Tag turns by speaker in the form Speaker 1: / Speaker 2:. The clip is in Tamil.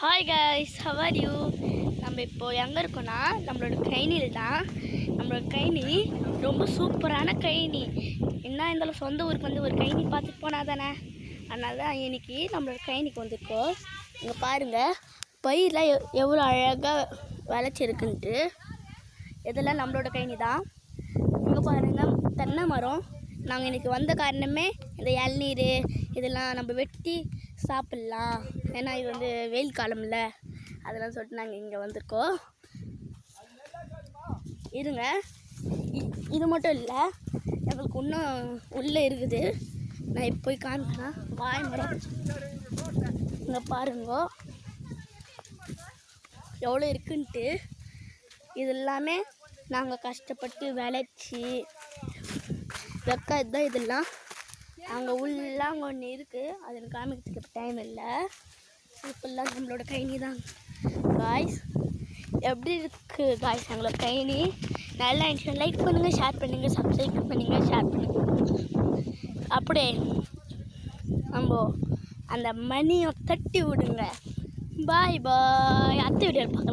Speaker 1: Hi guys, how are you? நம்ம இப்போது எங்கே இருக்கோன்னா நம்மளோட கைனியில் தான். நம்மளோட கைனி ரொம்ப சூப்பரான கைனி. என்ன இருந்தாலும் சொந்த ஊருக்கு வந்து ஒரு கைனி பார்த்துட்டு போனால் தானே. அதனால தான் இன்னைக்கு நம்மளோட கைனிக்கு வந்திருக்கோம். இங்கே பாருங்கள், பயிரெலாம் எவ்வளோ அழகாக விளைச்சிருக்குன்ட்டு. இதெல்லாம் நம்மளோட கைனி தான். இங்கே பாருங்கள், தென்னை மரம். நாங்கள் இன்றைக்கி வந்த காரணமே இந்த இளநீர் இதெல்லாம் நம்ம வெட்டி சாப்பிட்லாம், ஏன்னா இது வந்து வெயில் காலம்ல, அதெல்லாம் சொல்லிட்டு நாங்கள் இங்கே வந்திருக்கோம். இருங்க, இது மட்டும் இல்லை, எங்களுக்கு இன்னும் உள்ளே இருக்குது. நான் இப்போ போய் காமிக்கிறேன். வாய் மரம் இங்கே பாருங்க எவ்வளோ இருக்குன்ட்டு. இது எல்லாமே நாங்கள் கஷ்டப்பட்டு விளைச்சி வைக்கிறது தான். இதெல்லாம் அங்கே உள்ளே அங்கே ஒன்று இருக்குது, அது எனக்கு காமிக்கிறதுக்கு டைம் இல்லை. இப்போல்லாம் நம்மளோட கைனி தான் காய்ஸ். எப்படி இருக்குது காய்ஸ் எங்களோட கைனி? நல்லா இருந்துச்சு. லைக் பண்ணுங்கள், ஷேர் பண்ணுங்கள், சப்ஸ்கிரைப் பண்ணுங்கள், ஷேர் பண்ணுங்கள். அப்படியே நம்ம அந்த மணியை தட்டி விடுங்க. பாய் பாய். அடுத்த வீடியோவில் பார்க்கலாம்.